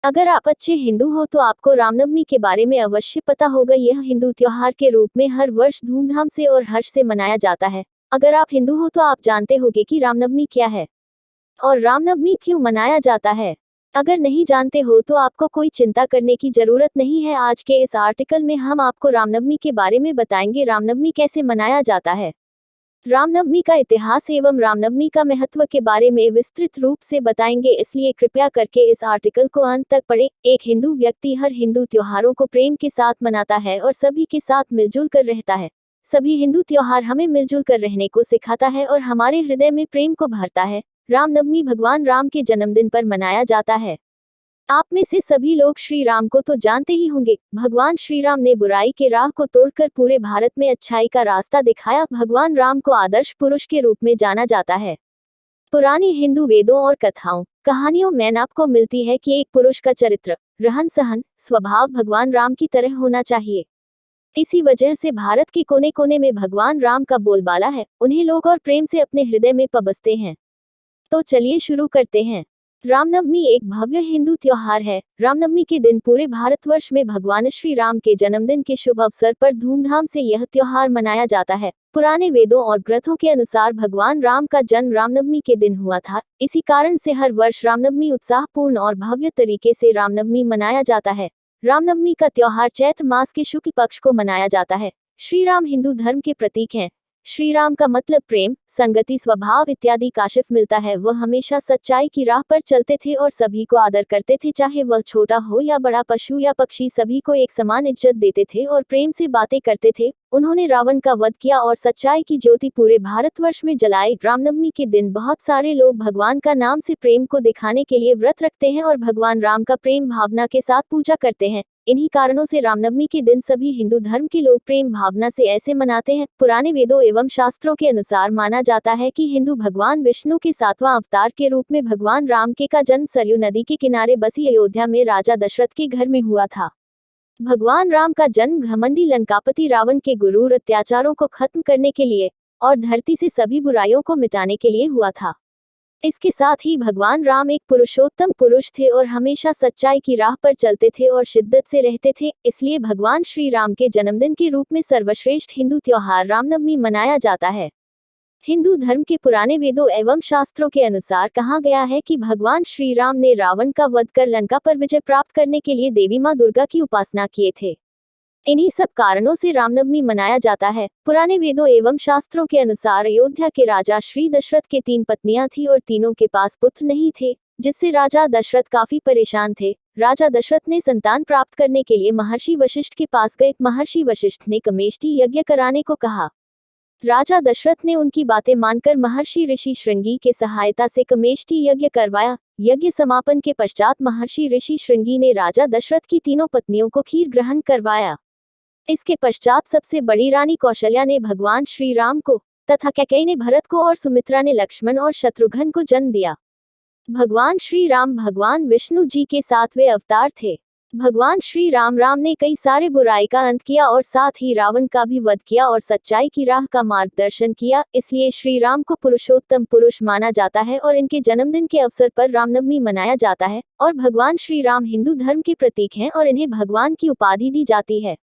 अगर आप अच्छे हिंदू हो तो आपको रामनवमी के बारे में अवश्य पता होगा। यह हिंदू त्योहार के रूप में हर वर्ष धूमधाम से और हर्ष से मनाया जाता है। अगर आप हिंदू हो तो आप जानते होंगे कि रामनवमी क्या है और रामनवमी क्यों मनाया जाता है। अगर नहीं जानते हो तो आपको कोई चिंता करने की जरूरत नहीं है। आज के इस आर्टिकल में हम आपको रामनवमी के बारे में बताएंगे, रामनवमी कैसे मनाया जाता है, रामनवमी का इतिहास एवं रामनवमी का महत्व के बारे में विस्तृत रूप से बताएंगे, इसलिए कृपया करके इस आर्टिकल को अंत तक पढ़ें। एक हिंदू व्यक्ति हर हिंदू त्योहारों को प्रेम के साथ मनाता है और सभी के साथ मिलजुल कर रहता है। सभी हिंदू त्योहार हमें मिलजुल कर रहने को सिखाता है और हमारे हृदय में प्रेम को भरता है। रामनवमी भगवान राम के जन्मदिन पर मनाया जाता है। आप में से सभी लोग श्री राम को तो जानते ही होंगे। भगवान श्री राम ने बुराई के राह को तोड़कर पूरे भारत में अच्छाई का रास्ता दिखाया। भगवान राम को आदर्श पुरुष के रूप में जाना जाता है। पुरानी हिंदू वेदों और कथाओं कहानियों में आपको मिलती है कि एक पुरुष का चरित्र, रहन सहन, स्वभाव भगवान राम की तरह होना चाहिए। इसी वजह से भारत के कोने कोने में भगवान राम का बोलबाला है। उन्हें लोग और प्रेम से अपने हृदय में पबसते हैं। तो चलिए शुरू करते हैं। रामनवमी एक भव्य हिंदू त्योहार है। रामनवमी के दिन पूरे भारतवर्ष में भगवान श्री राम के जन्मदिन के शुभ अवसर पर धूमधाम से यह त्योहार मनाया जाता है। पुराने वेदों और ग्रंथों के अनुसार भगवान राम का जन्म रामनवमी के दिन हुआ था। इसी कारण से हर वर्ष रामनवमी उत्साहपूर्ण और भव्य तरीके से रामनवमी मनाया जाता है। रामनवमी का त्योहार चैत्र मास के शुक्ल पक्ष को मनाया जाता है। श्री राम हिंदू धर्म के प्रतीक हैं। श्री राम का मतलब प्रेम, संगति, स्वभाव इत्यादि का शिफ मिलता है। वह हमेशा सच्चाई की राह पर चलते थे और सभी को आदर करते थे, चाहे वह छोटा हो या बड़ा, पशु या पक्षी, सभी को एक समान इज्जत देते थे और प्रेम से बातें करते थे। उन्होंने रावण का वध किया और सच्चाई की ज्योति पूरे भारतवर्ष में जलाई। रामनवमी के दिन बहुत सारे लोग भगवान का नाम से प्रेम को दिखाने के लिए व्रत रखते हैं और भगवान राम का प्रेम भावना के साथ पूजा करते हैं। इन्हीं कारणों से रामनवमी के दिन सभी हिंदू धर्म के लोग प्रेम भावना से ऐसे मनाते हैं। पुराने वेदों एवं शास्त्रों के अनुसार माना जाता है कि हिंदू भगवान विष्णु के 7वां अवतार के रूप में भगवान राम के का जन्म सरयू नदी के किनारे बसी अयोध्या में राजा दशरथ के घर में हुआ था। भगवान राम का जन्म घमंडी लंकापति रावण के गुरूर अत्याचारों को खत्म करने के लिए और धरती से सभी बुराइयों को मिटाने के लिए हुआ था। इसके साथ ही भगवान राम एक पुरुषोत्तम पुरुष थे और हमेशा सच्चाई की राह पर चलते थे और शिद्दत से रहते थे। इसलिए भगवान श्री राम के जन्मदिन के रूप में सर्वश्रेष्ठ हिंदू त्योहार रामनवमी मनाया जाता है। हिंदू धर्म के पुराने वेदों एवं शास्त्रों के अनुसार कहा गया है कि भगवान श्री राम ने रावण का वध कर लंका पर विजय प्राप्त करने के लिए देवी मां दुर्गा की उपासना किए थे। इन्हीं सब कारणों से रामनवमी मनाया जाता है। पुराने वेदों एवं शास्त्रों के अनुसार अयोध्या के राजा श्री दशरथ के 3 पत्नियां थीं और तीनों के पास पुत्र नहीं थे, जिससे राजा दशरथ काफी परेशान थे। राजा दशरथ ने संतान प्राप्त करने के लिए महर्षि वशिष्ठ के पास गए। महर्षि वशिष्ठ ने कमेष्टि यज्ञ कराने को कहा। राजा दशरथ ने उनकी बातें मानकर महर्षि ऋषि श्रृंगी के सहायता से कमेष्टि यज्ञ करवाया। यज्ञ समापन के पश्चात महर्षि ऋषि श्रृंगी ने राजा दशरथ की तीनों पत्नियों को खीर ग्रहण करवाया। इसके पश्चात सबसे बड़ी रानी कौशल्या ने भगवान श्री राम को तथा कैकेयी ने भरत को और सुमित्रा ने लक्ष्मण और शत्रुघ्न को जन्म दिया। भगवान श्री राम भगवान विष्णु जी के 7वें अवतार थे। भगवान श्री राम ने कई सारे बुराई का अंत किया और साथ ही रावण का भी वध किया और सच्चाई की राह का मार्गदर्शन किया। इसलिए श्री राम को पुरुषोत्तम पुरुष माना जाता है और इनके जन्मदिन के अवसर पर रामनवमी मनाया जाता है। और भगवान श्री राम हिंदू धर्म के प्रतीक हैं और इन्हें भगवान की उपाधि दी जाती है।